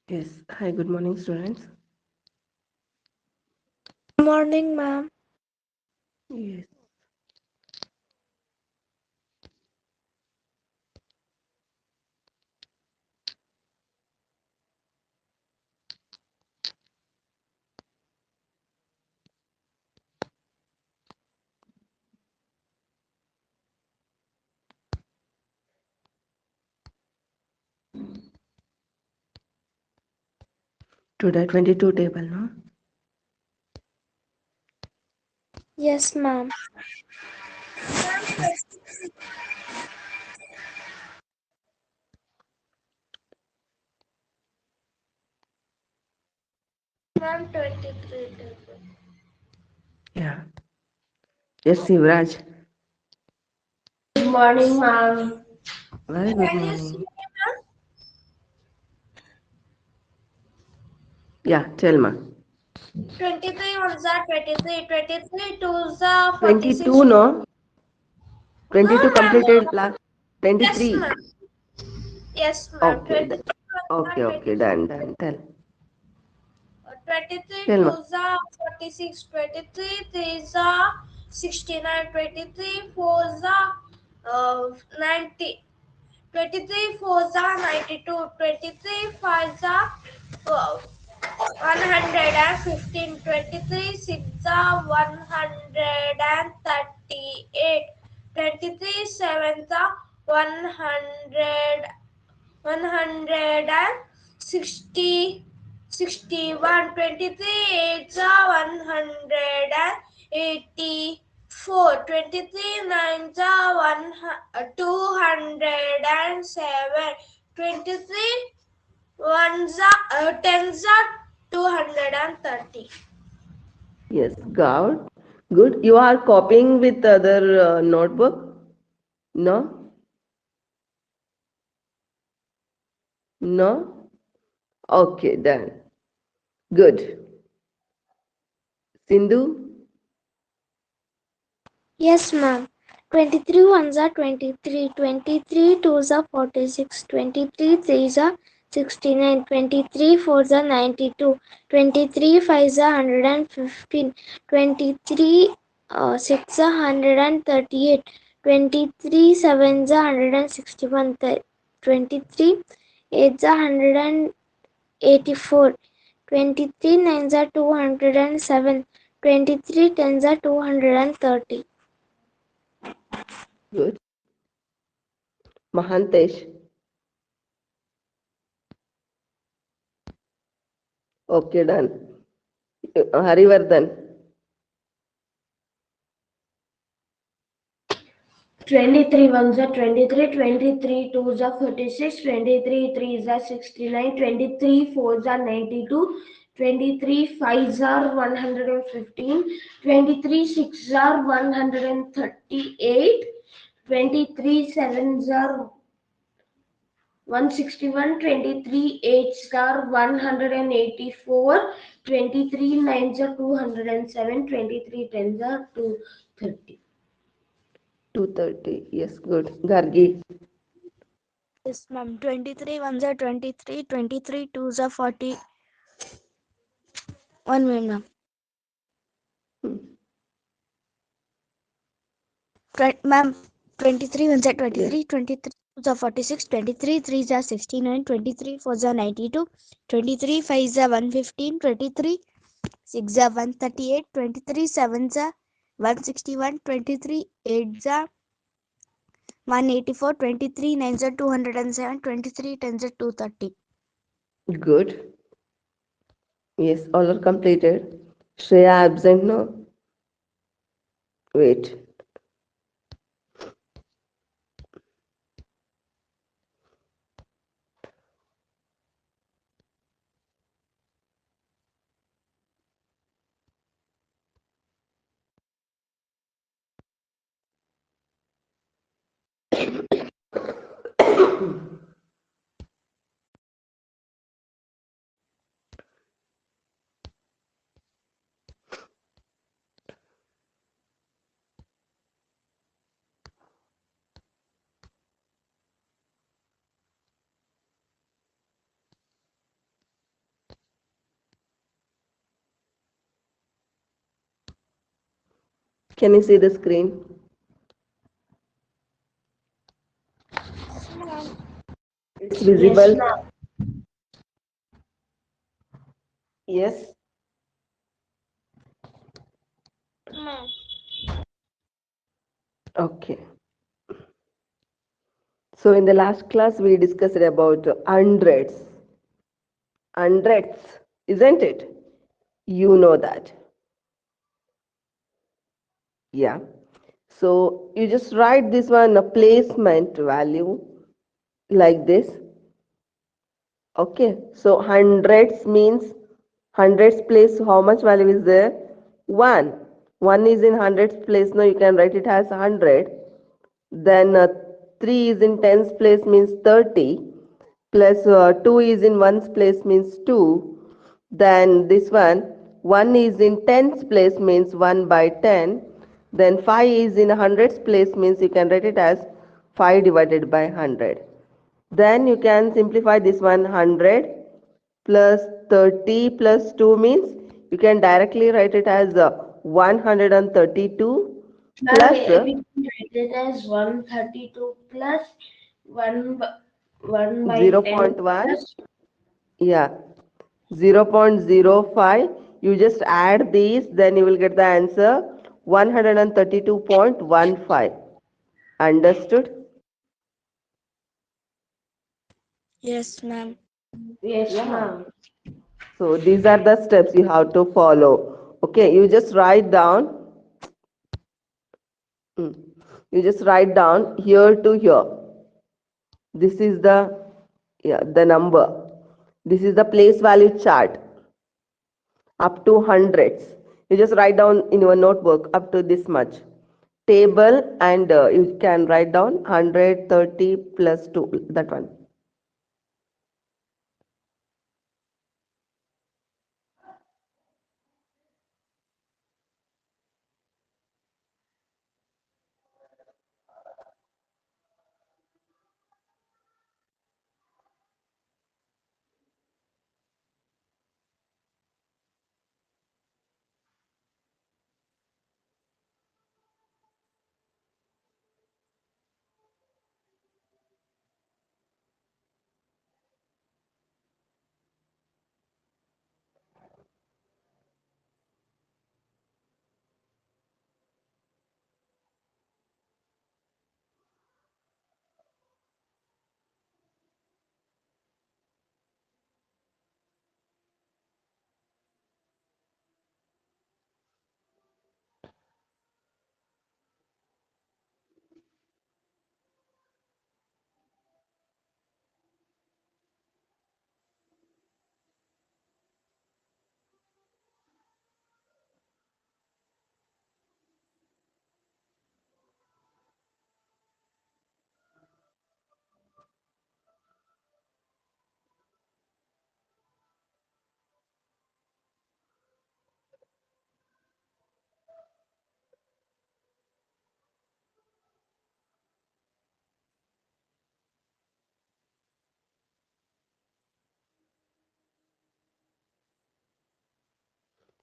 Yes. Hi, good morning, students. Morning, ma'am. Yes. Today 22 table, no? Yes, ma'am. Ma'am, 23. Yeah. Yes, Sivraj. Good morning, ma'am. Very good Can you see morning. me, ma'am? Yeah, tell ma. 23 ones are 23, 23 twos are 46. 22, no? No, 22 ma'am. completed last. Yes, 23. ma'am. Yes, ma'am. Okay. 23 ones are Okay. 23. Done. Tell. 23 Tell ma. twos are 46, 23 threes are 69, 23 fours are 90. 23 fours are 92, 23 fives are 115, 23 six are 138, 23 sevens are 100, 160, 61, 23 eights are 184, 23 nines are 207, 23 ones are tens are 230. Yes, good. Good. You are copying with other notebook? No? No? Okay, done. Good. Sindhu? Yes, ma'am. 23 ones are 23, 23 twos are 46, 23 threes are 69, 23 fours are 92, 23 fives are 115, 23 six are 138, 23 sevens are 161, 23 eights are 184, 23 nines are 207, 23 tens are 230. Good. Mahantesh? Okay, done. Harivardhan? 23 ones are 23, 23 twos are 46, 23 threes are 69, 23 fours are 92, 23 fives are 115, 23 sixes are 138, 23 sevens are 161, 23 eights are 184, 23 nines are 207, 23 tens are 230. 230. Yes, good. Gargi? Yes, ma'am. 23 ones are 23, 23 twos are 40. 1 minute, ma'am. Hmm. Ma'am, 23 ones are Yes. 23, 23 twos are 46, 23 threes are 69, 23 fours are 92, 23 fives are 115, 23 six are 138, 23 sevens are 161, 23 eights are 184, 23 nines are 207, 23 tens are 230. Good. Yes, all are completed. Shreya absent, no? Wait. Can you see the screen? It's Yes, visible. ma'am. Yes. Okay. So in the last class, we discussed about hundreds. Hundreds, isn't it? You know that. Yeah. So you just write this one a placement value like this. Okay. So hundreds means hundreds place. How much value is there? One. One is in hundreds place. Now you can write it as 100. Then 3 is in tens place means 30. Plus 2 is in ones place means 2. Then this one 1 is in tens place means 1 by 10. Then 5 is in hundreds place means you can write it as 5 divided by 100. Then you can simplify this one 100 plus 30 plus 2 means you can directly write it as 132 Ma'am, plus we can write it as 132 plus 1 by, 1 by 10 0.1. plus Yeah, 0.05. You just add these, then you will get the answer 132.15. Understood? Yes, ma'am. yes, Yeah. ma'am. So these are the steps you have to follow. Okay, you just write down. mm, You just write down here to here. This is the number. This is the place value chart up to hundreds. You just write down in your notebook up to this much table, and you can write down 130 plus 2, that one.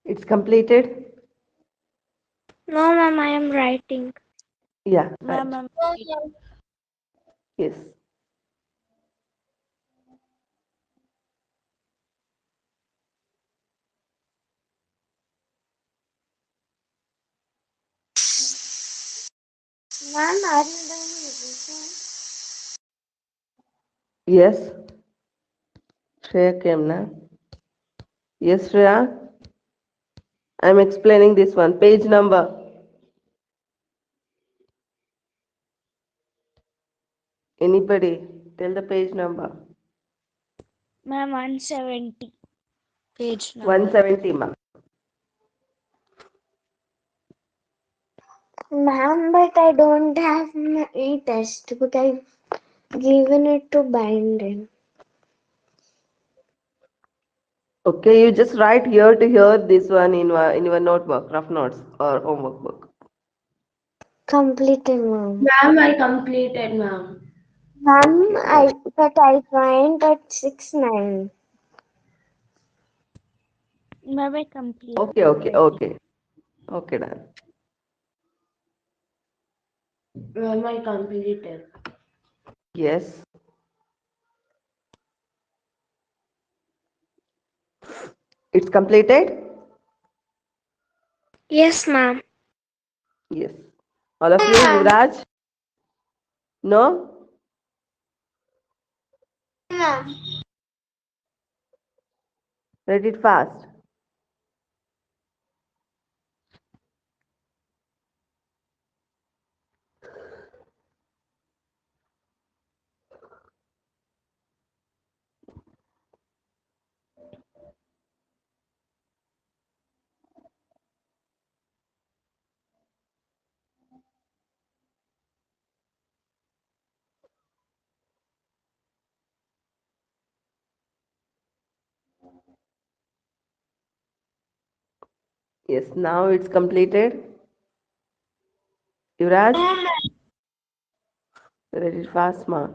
It's completed. No, ma'am, I am writing. Yeah, Ma'am, right. I'm Yes. Ma'am, are you doing revision? Yes. Shreya came na. Yes, Shreya. I'm explaining this one page number. Anybody tell the page number? Ma'am, 170. Page number. 170, ma. Ma'am, but I don't have my textbook. I've given it to Binding. Okay, you just write here to here this one in your notebook, rough notes or homework book. Completed, ma'am. Ma'am, I completed, ma'am. Ma'am, Okay, I joined at 6:09. Ma'am, I completed okay, okay, already. okay. Okay, done. My completed. Yes. It's completed? Yes, ma'am. Yes. All of you, Yuvraj? No? Ma'am. Read it fast. Yes, now it's completed. Yuvraj? Read it fast, ma.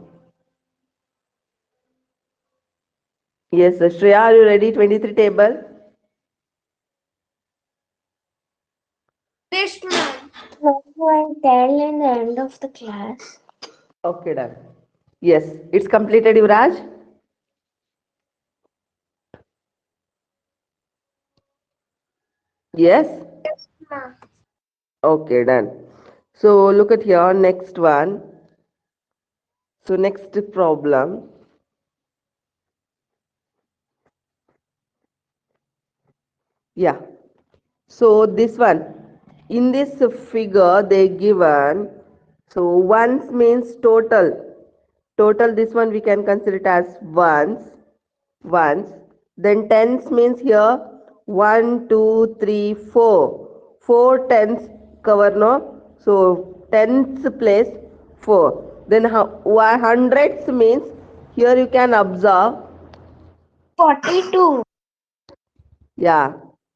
Yes, Shreya, are you ready? 23 table? Yes, ma'am. What do I tell in the end of the class? Okay, done. Yes, it's completed, Yuvraj? Yes? Yes, ma'am. Okay, done. So look at here, next one. So next problem. Yeah. So this one, in this figure they given, so ones means total. Total, this one we can consider it as ones. Then tens means here 1, 2, 3, 4. 4 tens cover, no? So tens place 4. Then hundreds means here you can observe. 42. Yeah,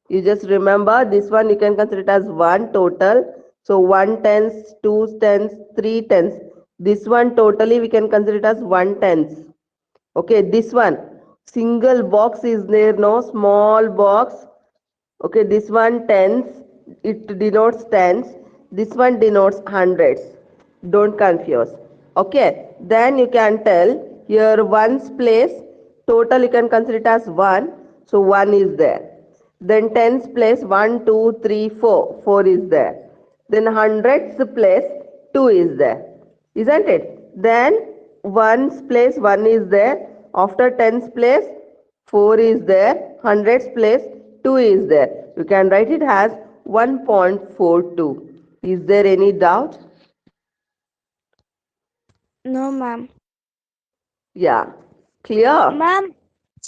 you just remember this one you can consider it as one total. So one tens, two tens, three tens. This one totally we can consider it as one tens. Okay, this one single box is there, no small box. Okay, this one tens, it denotes tens. This one denotes hundreds. Don't confuse. Okay, then you can tell here ones place total you can consider it as one. So one is there. Then tens place 1, 2, 3, 4. 4 is there. Then hundreds place 2 is there. Isn't it? Then ones place 1 is there. After tens place 4 is there, hundreds place 2 is there. You can write it as 1.42. Is there any doubt? No, ma'am. Yeah. Clear? Ma'am,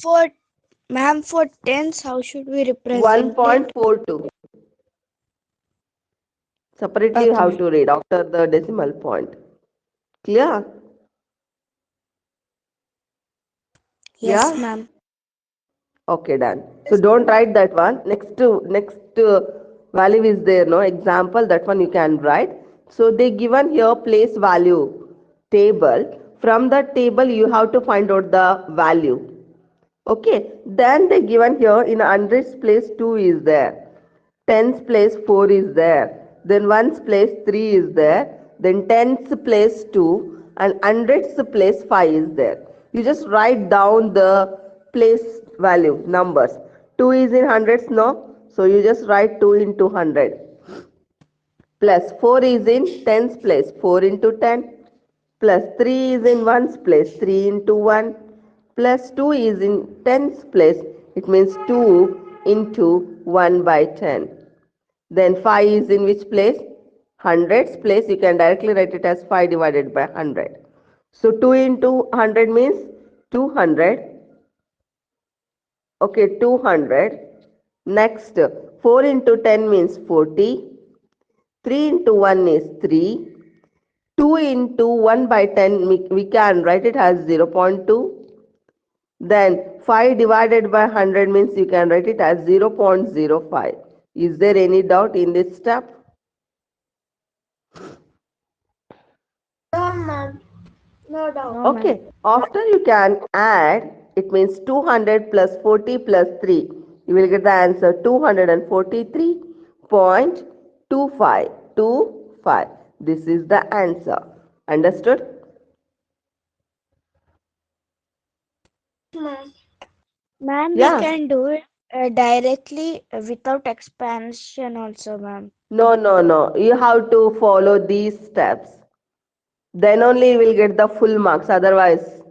for for tens, how should we represent it? 1.42. Separately you Okay, have ma'am. to read after the decimal point. Clear? Yes, Yeah? ma'am. Okay, done. So don't write that one. Next value is there, no example. That one you can write. So they given here place value table. From that table you have to find out the value. Okay. Then they given here in hundreds place 2 is there. Tens place 4 is there. Then ones place 3 is there. Then tens place 2 and hundreds place 5 is there. You just write down the place value numbers. 2 is in hundreds, no? So you just write 2 into 100. Plus 4 is in tens place, 4 into 10. Plus 3 is in ones place, 3 into 1. Plus 2 is in tens place, it means 2 into 1 by 10. Then 5 is in which place? Hundreds place, you can directly write it as 5 divided by 100. So 2 into 100 means 200. Okay, 200. Next, 4 into 10 means 40. 3 into 1 is 3. 2 into 1 by 10, we can write it as 0.2. Then 5 divided by 100 means you can write it as 0.05. Is there any doubt in this step? No, ma'am. No doubt. No, ma'am. Okay, after you can add, it means 200 plus 40 plus 3. You will get the answer 243.25. This is the answer. Understood? Ma'am, we Yeah. can do it directly without expansion also, ma'am. No. You have to follow these steps. Then only you will get the full marks. Otherwise,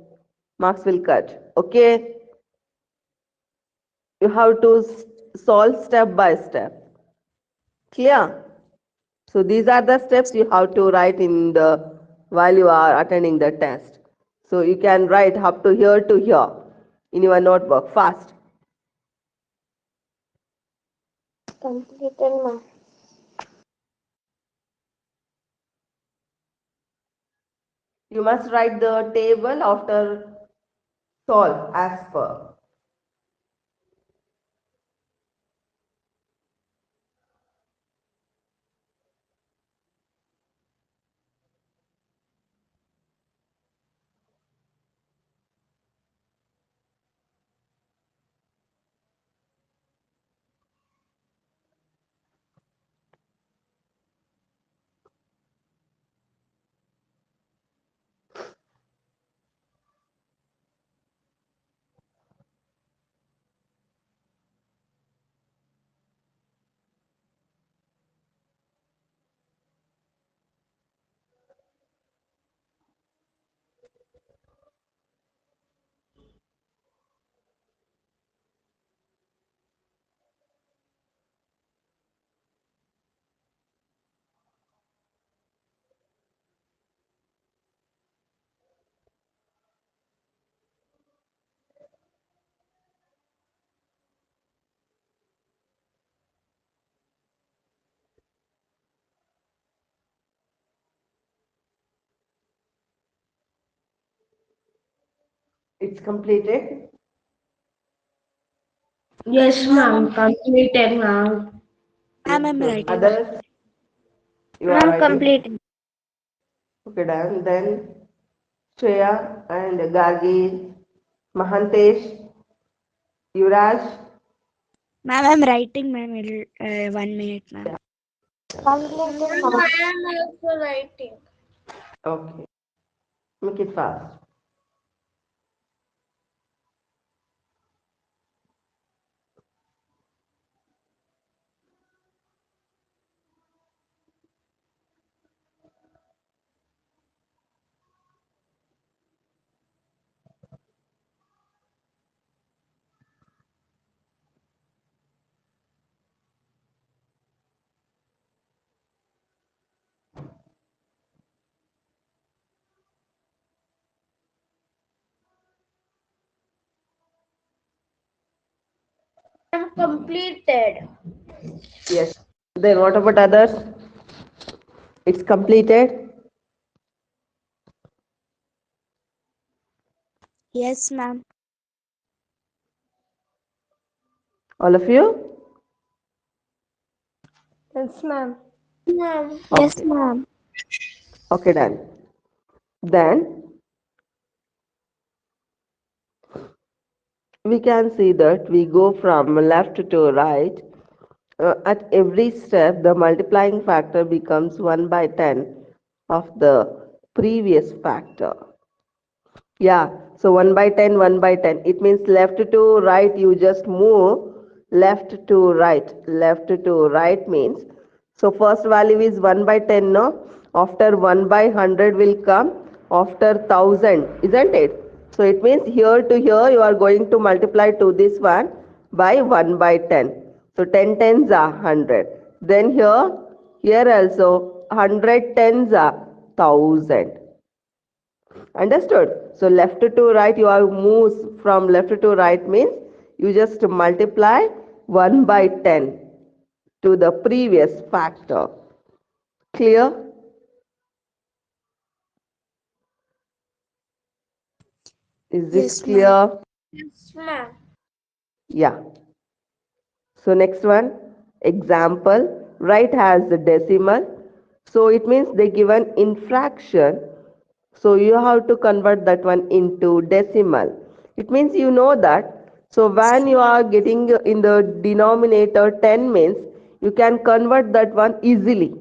marks will cut. Okay? You have to solve step by step. Clear? So these are the steps you have to write in the while you are attending the test. So you can write up to here in your notebook fast. Completed, ma'am. You must write the table after solve as per. It's completed. Yes, ma'am. Completed, ma'am. Yes, Ma'am, I'm good. writing. Others, you are Ma'am, writing. completed. Okay, done. Then Shreya and Gargi, Mahantesh, Yuvraj. Ma'am, I'm writing, ma'am. 1 minute, ma'am. Completed, ma'am. I am also writing. Okay, make it fast. I am completed. Yes. Then what about others? It's completed. Yes, ma'am. All of you? Yes, ma'am. Ma'am. Yes, Okay. ma'am. Okay, done. Then we can see that we go from left to right. At every step, the multiplying factor becomes 1 by 10 of the previous factor. Yeah, so 1 by 10, 1 by 10. It means left to right, you just move left to right. Left to right means, so first value is 1 by 10, no? After 1 by 100 will come after 1000, isn't it? So it means here to here you are going to multiply to this one by 1 by 10. So 10 tens are 100. Then here also 100 tens are 1000. Understood? So left to right, you have moves from left to right means you just multiply 1 by 10 to the previous factor. Clear? Is this Yes, ma'am. clear? Yes, ma'am. Yeah. So next one, example, right has the decimal. So it means they given in fraction. So you have to convert that one into decimal. It means you know that. So when you are getting in the denominator 10 means you can convert that one easily.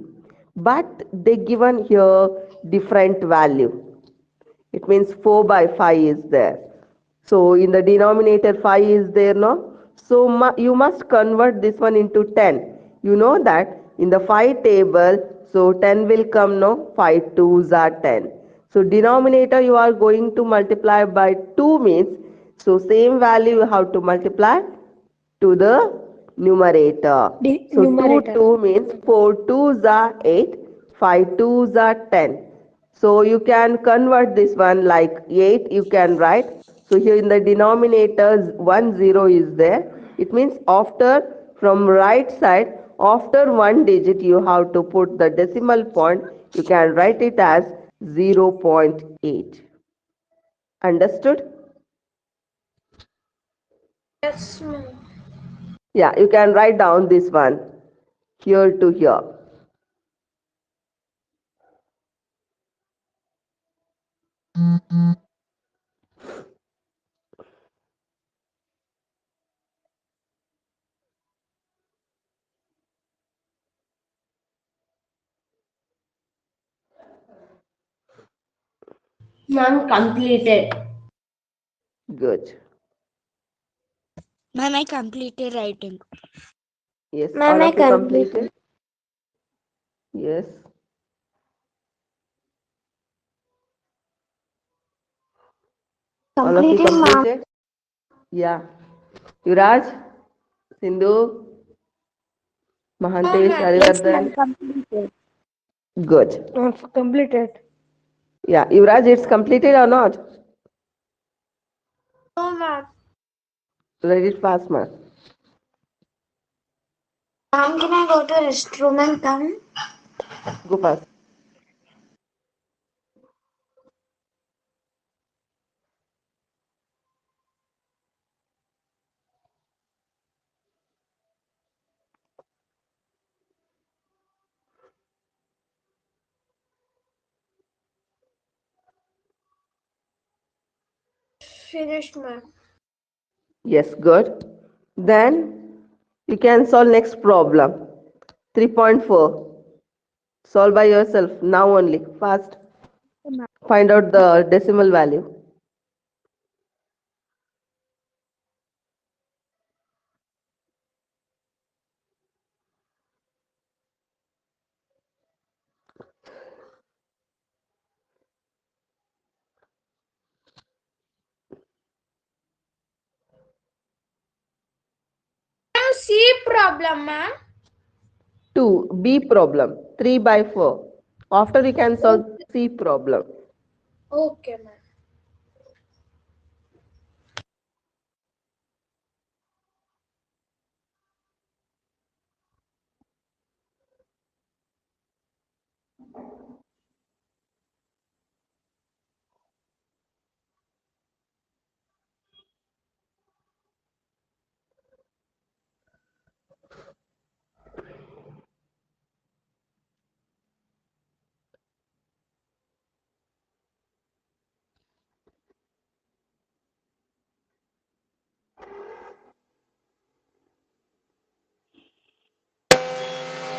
but they given here different value. It means 4 by 5 is there. So in the denominator 5 is there, no? So you must convert this one into 10. You know that in the 5 table, so 10 will come, no? 5 twos are 10. So denominator you are going to multiply by 2 means, so same value you have to multiply to the numerator. So Numerator. 2 means 4 twos are 8, 5 twos are 10. So you can convert this one like 8 you can write. So here in the denominator 1 0 is there. It means after from right side after one digit you have to put the decimal point. You can write it as 0.8. Understood? Yes, ma'am. Yeah, you can write down this one here to here. Ma'am, completed. Good. Ma'am, I completed writing. Yes, Ma'am, all I of you completed. completed? Yes. All of you Completed, ma'am. completed? Yeah. Yuraj, Sindhu, Mahantesh, Yes, Arivardhan. ma'am, completed. Good. Completed. Yeah, Yuvraj, it's completed or not? No, ma'am. Read it fast, man. Ma'am, can I go to restroom and come? Go fast. Finished, ma'am. Yes, good. Then you can solve next problem. 3.4. Solve by yourself now only. Fast. Find out the decimal value. C problem, ma'am. 2. B problem. 3 by 4. After you can solve C problem. Okay, ma'am.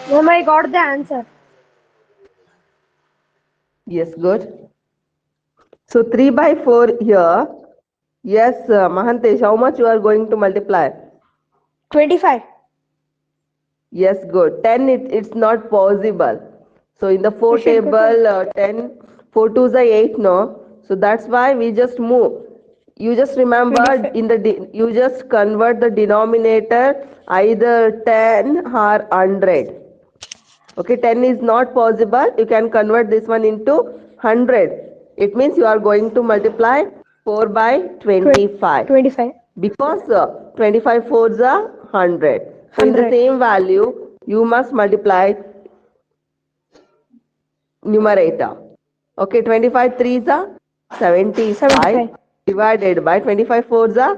Ma'am, I got the answer. Yes, good. So 3 by 4 here. Yes, Mahantesh, how much you are going to multiply? 25. Yes, good. 10, it's not possible. So in the 4 We should go to- table, 10, 4 twos are 8, no? So that's why we just move. You just remember 25. in the you just convert the denominator either 10 or 100. Okay, 10 is not possible. You can convert this one into 100. It means you are going to multiply 4 by 25 25. because 25 fours are 100. So in the 100. same value, you must multiply numerator. Okay, 25 threes are 75 75. divided by 25 fours are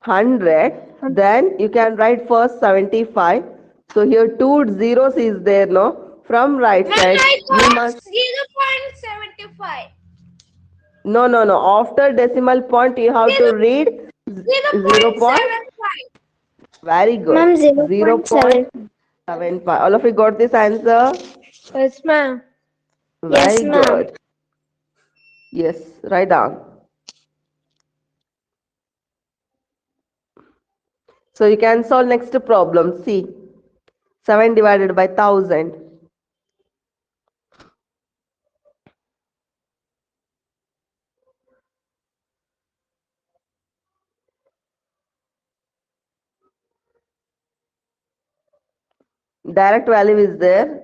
100. Then you can write first 75. So here two zeros is there, no? From right side, you must 0.75. no. After decimal point, you have to read 0 point. Very good. Ma'am, 0.75. All of you got this answer? Yes, ma'am. Very good. Yes, write down. So you can solve next problem. See, 7 divided by 1000. Direct value is there.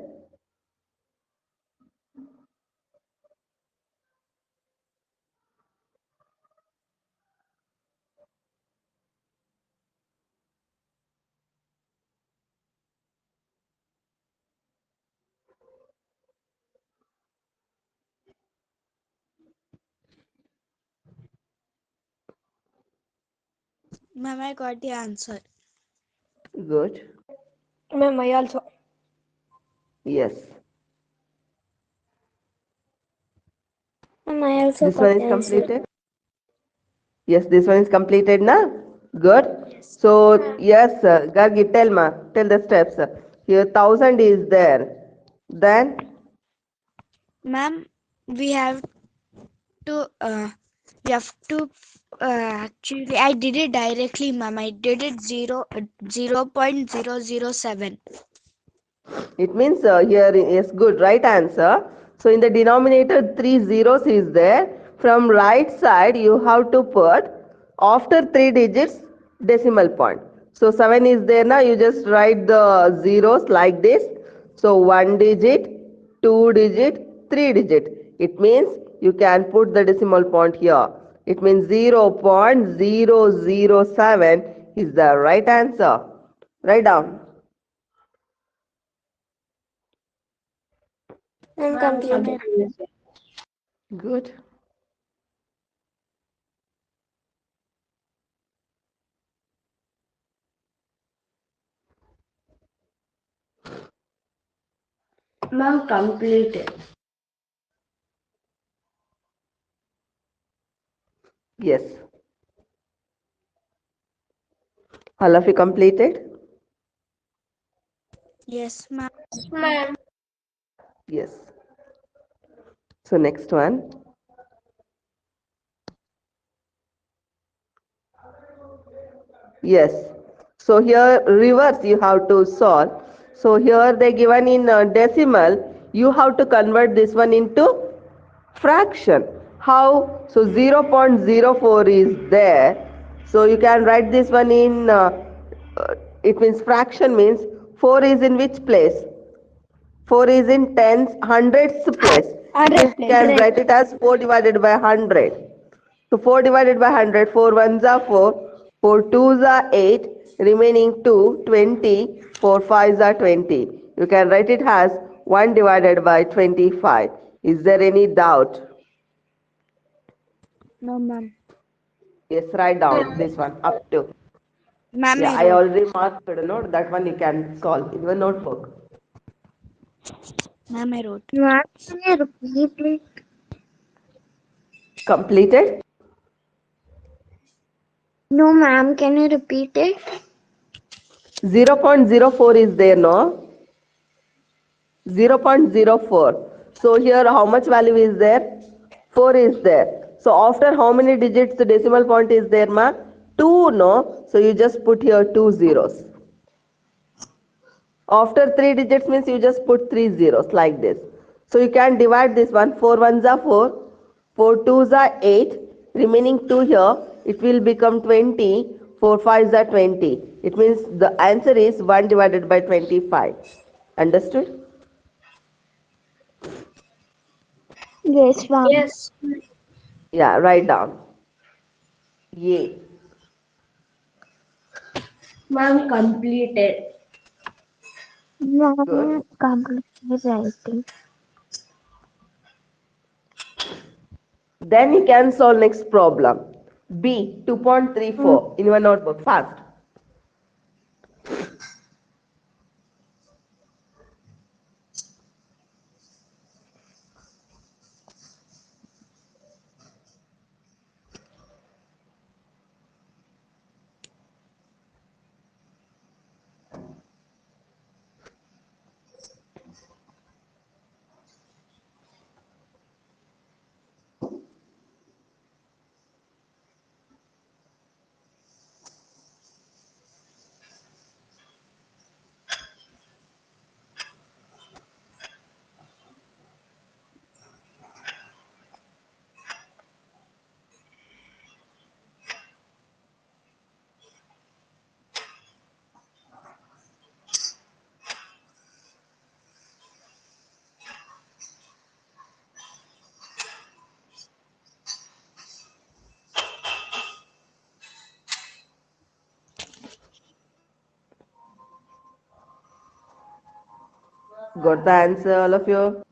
Ma'am, I got the answer. Good. Ma'am, I also. Yes. Ma'am, I also This one got is the answer. completed. Yes, this one is completed now. Good. Yes. So yes, Gargi, tell ma, tell the steps. Here 1000 is there. Then Ma'am, we have to actually I did it directly, ma'am. I did it 0.007. it means here is good, right answer. So in the denominator, three zeros is there. From right side, you have to put after 3 digits decimal point. So 7 is there now. You just write the zeros like this. So 1 digit, 2 digit, 3 digit. It means you can put the decimal point here. It means 0.007 is the right answer. Write down. I'm completed. Good. Ma'am, completed. Yes. All of you completed? Yes, ma'am. Ma'am. Yes. So next one. Yes. So here reverse you have to solve. So here they given in decimal. You have to convert this one into fraction. How? So 0.04 is there. So you can write this one in, it means fraction means 4 is in which place? 4 is in tens, hundreds place. It means you can write it as 4 divided by 100. So 4 divided by 100, 4 ones are 4, 4 twos are 8, remaining 2, 20, 4 fives are 20. You can write it as 1 divided by 25. Is there any doubt? No, ma'am. Yes, write down this one up to. Ma'am, Yeah, I I wrote. already marked a note. That one you can solve in your notebook. Ma'am, I wrote. Ma'am, can you repeat it? Completed? No, ma'am, can you repeat it? 0.04 is there, no? 0.04. So here how much value is there? 4 is there. So after how many digits the decimal point is there, ma? 2, no? So you just put here 2 zeros. After 3 digits means you just put 3 zeros like this. So you can divide this one. 4 ones are 4. 4 twos are 8. Remaining 2 here. It will become 20. 4 fives are 20. It means the answer is 1 divided by 25. Understood? Yes, ma'am. Yes. Yeah, write down. Yay. Ma'am, completed. Good. Ma'am, completed writing. Then you can solve next problem. B 2.34 in your notebook. Fast. Got the answer, all of you?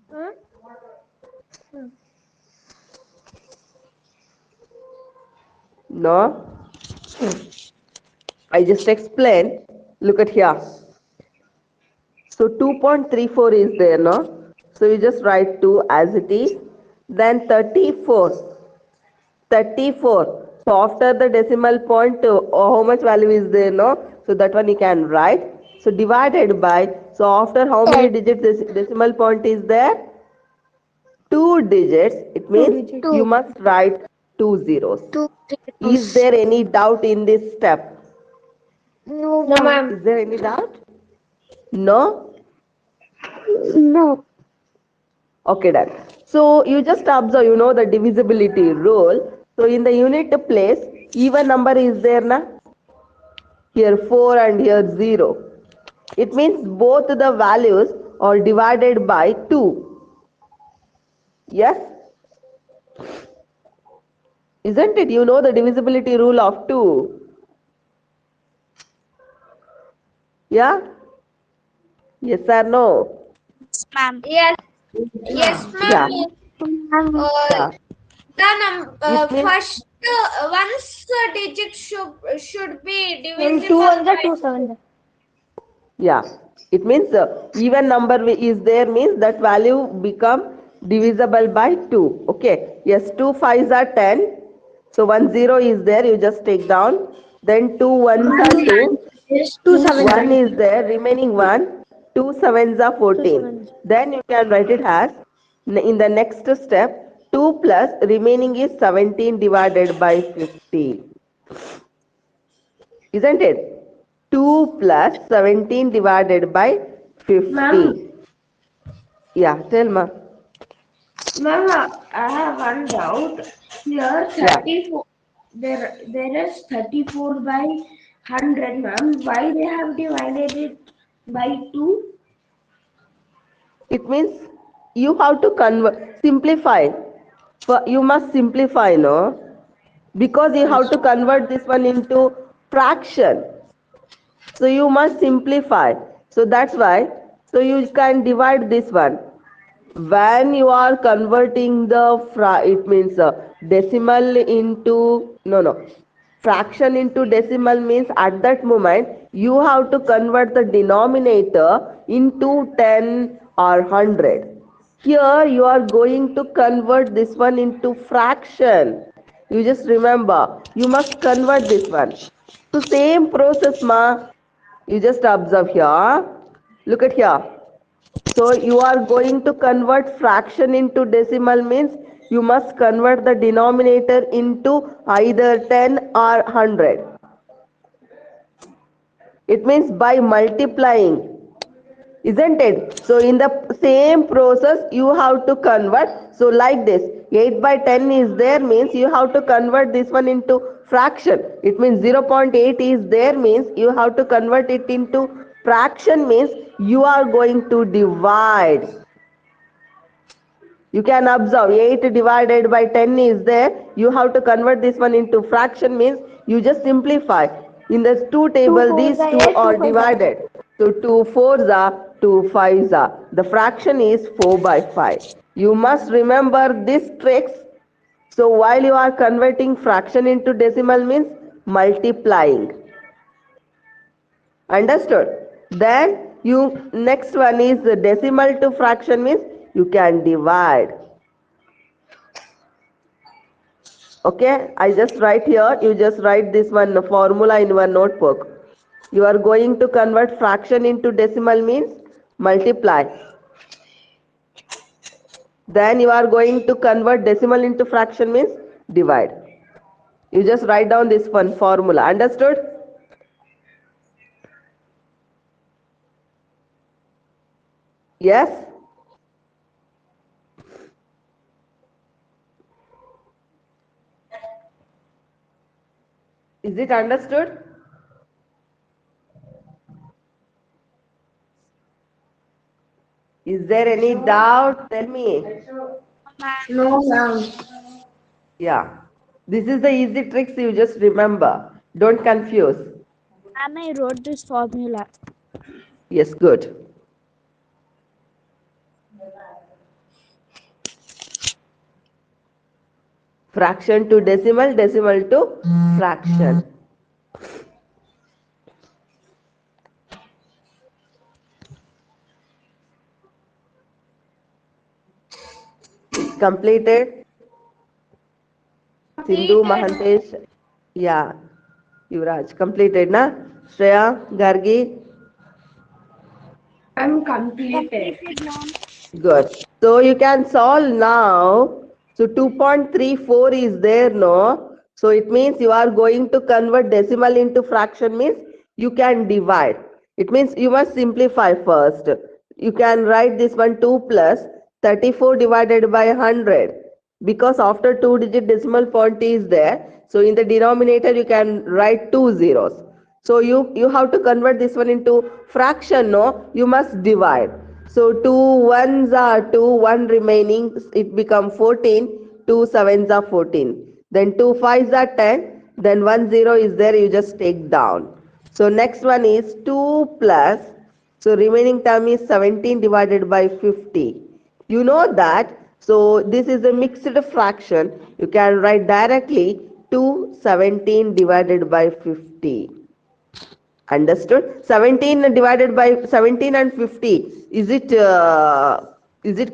No? I just explained. Look at here. So 2.34 is there, no? So you just write 2 as it is. Then 34. 34. So after the decimal point, how much value is there, no? So that one you can write. So divided by, so after how many digits decimal point is there? 2 digits. It means you must write 2 zeros. Is there any doubt in this step? No, ma'am. Is there any doubt? No? No. Okay, done. So you just observe, the divisibility rule. So in the unit place, even number is there, na? Here 4 and here 0. It means both the values are divided by 2. Yes? Isn't it? You know the divisibility rule of 2. Yeah? Yes or no? Ma'am. Yes. Yes, Yeah. ma'am. Yeah. It means First once digit should be And divisible 2 on the by 2 7. Yeah, it means even number is there means that value become divisible by 2. Okay, yes, 2 5s are 10. So 1 0 is there, you just take down. Then 2 1s are 2. Yes, 1 is there, remaining 1. 2 sevens are 14. Then you can write it as in the next step 2 plus remaining is 17 divided by 50. Isn't it? 2 plus 17 divided by 50. Ma'am. Yeah, tell ma. Ma'am, I have one doubt. Here, Yeah. 34. There is 34 by 100, ma'am. Why they have divided it by 2? It means you have to convert, simplify. You must simplify, no? Because you have to convert this one into fraction. So you must simplify. So that's why. So you can divide this one. When you are converting it means decimal into, no, fraction into decimal means at that moment you have to convert the denominator into 10 or 100. Here you are going to convert this one into fraction. You just remember, you must convert this one. So same process, ma. You just observe here. Look at here. So you are going to convert fraction into decimal means you must convert the denominator into either 10 or 100. It means by multiplying, isn't it? So in the same process you have to convert. So like this, 8 by 10 is there means you have to convert this one into fraction. It means 0.8 is there means you have to convert it into fraction means you are going to divide. You can observe 8 divided by 10 is there. You have to convert this one into fraction means you just simplify. In the two table, these two are divided. So 2 4s are 2 5s are. The fraction is 4 by 5. You must remember this tricks. So while you are converting fraction into decimal means multiplying. Understood? Then you next one is the decimal to fraction means you can divide. Okay, I just write here, you just write this one formula in your notebook. You are going to convert fraction into decimal means multiply. Then you are going to convert decimal into fraction means divide. You just write down this one formula. Understood? Yes? Is it understood? Is there any doubt? Tell me. No, ma'am. Yeah. This is the easy tricks you just remember. Don't confuse. Ma'am, I wrote this formula. Yes, good. Fraction to decimal, decimal to fraction. Completed. Sindhu, Mahantesh. Yeah. Yuvraj. Completed, na? Shreya, Gargi. I'm completed. Completed, ma'am. Good. So you can solve now. So 2.34 is there, no? So it means you are going to convert decimal into fraction means you can divide. It means you must simplify first. You can write this one 2 plus 34 divided by 100 because after 2-digit decimal point is there. So in the denominator you can write 2 zeros. So you have to convert this one into fraction, no? You must divide. So 2 ones are 2, 1 remaining, it become 14, 2 sevens are 14. Then 2 fives are 10, then 1 0 is there, you just take down. So next one is 2 plus, so remaining term is 17 divided by 50. You know that, so this is a mixed fraction. You can write directly 217 divided by 50. Understood? 17 divided by 17 and 50. Is it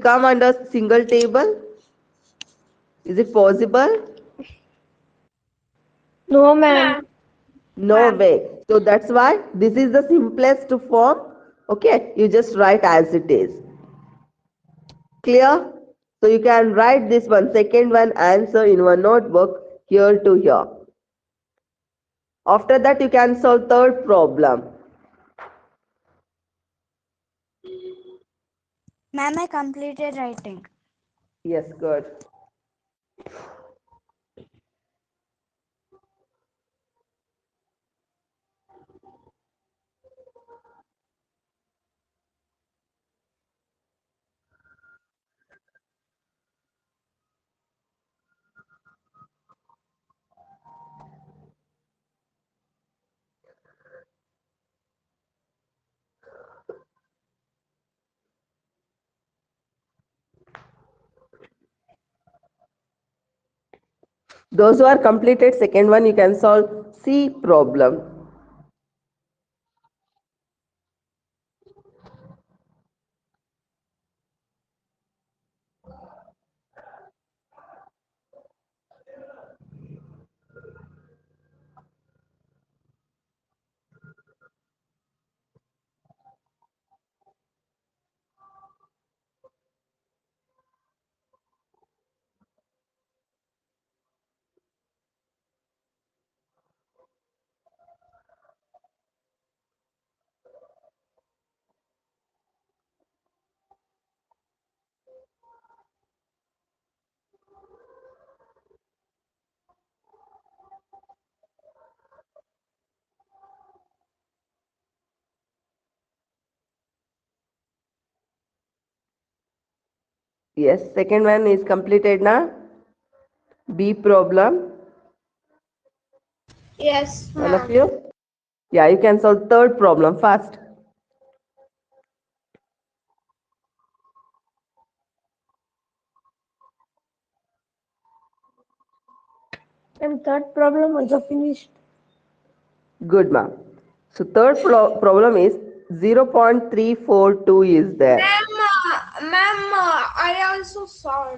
come under single table? Is it possible? No, ma'am. No way. So that's why this is the simplest form. Okay, you just write as it is. Clear? So you can write this one, second one answer in one notebook here to here. After that, you can solve third problem. Ma'am, I completed writing. Yes, good. Those who are completed second one, you can solve C problem. Yes, second one is completed na? B problem. Yes, All of ma'am. you? Yeah, you can solve third problem fast. And third problem also finished. Good, ma'am. So third problem is 0.342 is there. I also saw.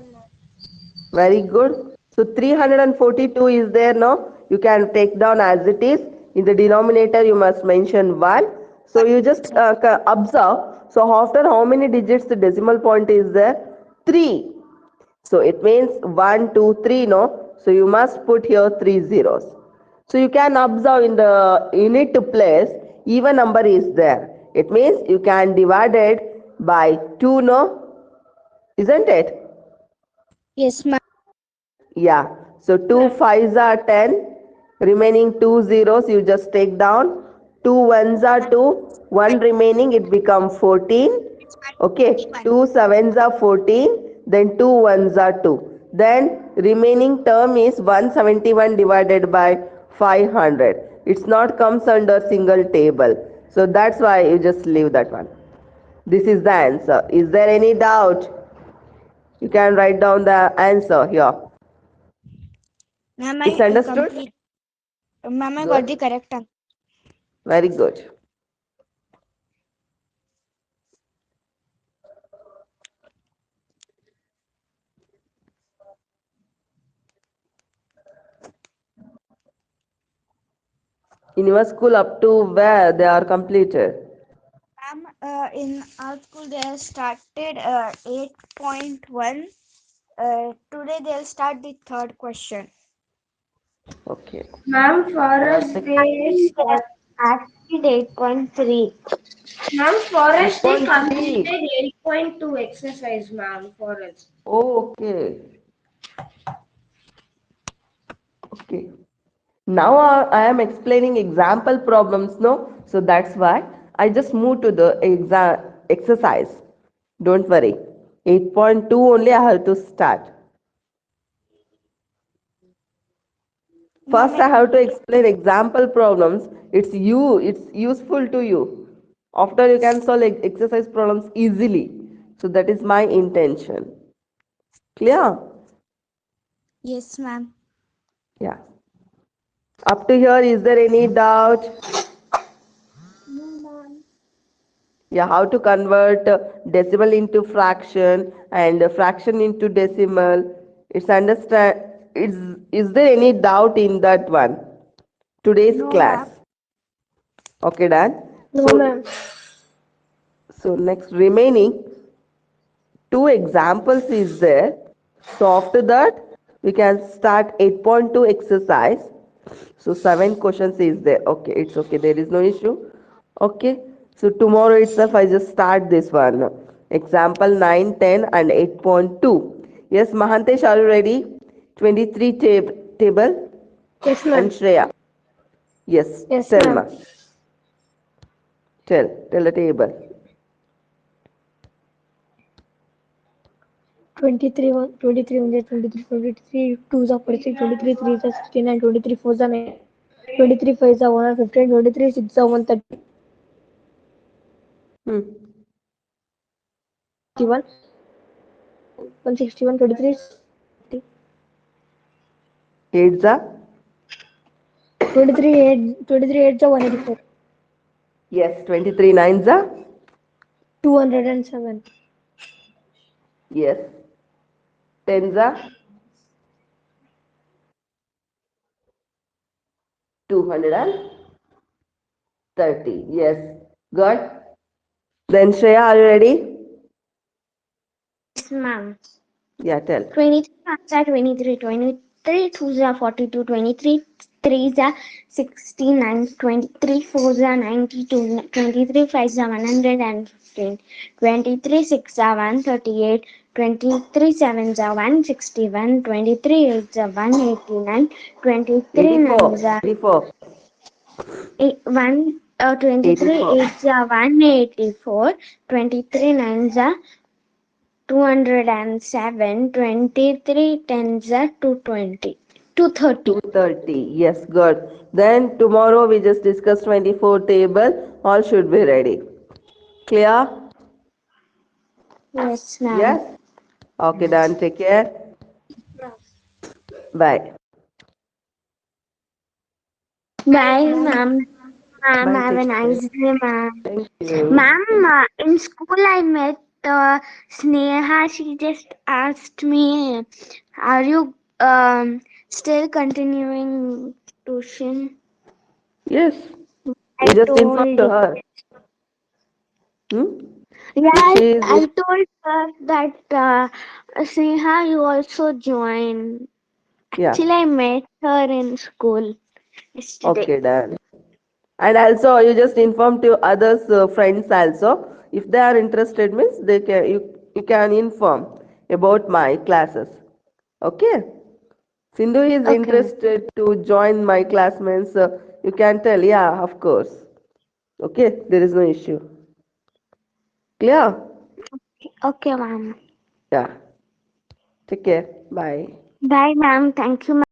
Very good. So 342 is there now. You can take down as it is. In the denominator, you must mention 1. So you just observe. So after how many digits the decimal point is there? 3. So it means 1, 2, 3, no? So you must put here 3 zeros. So you can observe in the unit place, even number is there. It means you can divide it by 2, no? Isn't it? Yes, ma'am. Yeah. So 2 fives are 10. Remaining 2 zeros you just take down. 2 ones are 2. 1 remaining it becomes 14. Okay. 2 sevens are 14. Then 2 ones are 2. Then remaining term is 171 divided by 500. It's not comes under single table. So that's why you just leave that one. This is the answer. Is there any doubt? You can write down the answer here. Ma'am, It's I understood? complete. Ma'am, I got the Good. correct answer. Very good. In your school, up to where they are completed? Ma'am, in our school they have started 8.1. Today they'll start the third question. Okay. Ma'am, for us they start. Started 8.3. Ma'am, for us they 8.3. completed 8.2 exercise, ma'am, for us. Oh, okay. Okay. Now I am explaining example problems, no? So that's why I just move to the exercise. Don't worry. 8.2 only I have to start. First, I have to explain example problems. It's useful to you. After you can solve exercise problems easily. So that is my intention. Clear? Yes, ma'am. Yeah. Up to here, is there any doubt? No, ma'am. Yeah, how to convert decimal into fraction and fraction into decimal. It's understand. Is there any doubt in that one? Today's No, class. ma'am. Okay, done. No, So ma'am. next remaining two examples is there. So after that we can start 8.2 exercise. So 7 questions is there. Okay, it's okay. There is no issue. Okay. So tomorrow itself I just start this one. Example 9, 10 and 8.2. Yes, Mahantesh, are you ready? 23 table Yes, and ma'am. Shreya. Yes, Yes, tell ma'am. ma. Tell the table. 23, 23, 23, 23, 2s are 46, 23, 3s are 69, 23, 4s are 9, 23, 5s are 115, 23, 6s are 130, Hmm. 161, 161, 23, 8 za? 23, 8, 23, 8s are 184, Yes, 23 9 za? 207, Yes. 10 za? 230. Yes. Good. Then Shreya, are you ready? Yes, ma'am. Yeah, tell. 23 ones are 23, 23 twos are 42, 23 threes are 69, 23 fours are 92, 23 fives are 115, 23 six are 138, 23 sevens are 161, 23 eights are 189, 23 nines 84. are 84. 23 84. eights are 184, 23 nines are 207, 23 tens are 220, 230. 230. Yes, good. Then tomorrow we just discuss 24 table. All should be ready. Clear? Yes, ma'am. Yes? Okay, done. Take care. Bye. Bye, ma'am. Ma'am, Bye. have a Take care. nice day, ma'am. Thank you. Ma'am, in school I met Sneha. She just asked me, are you still continuing tuition? Yes. I You just inform told, to her. Hmm? yeah, If she is I told her that Sneha, you also join. yeah. Actually, I met her in school yesterday. Okay, done. And also you just inform to others friends also. If they are interested means you can inform about my classes. Okay. Sindhu is Okay, ma'am. interested to join my class means you can tell, yeah, of course. Okay, there is no issue. Clear? Okay, ma'am. Yeah. Take care. Bye. Bye, ma'am. Thank you,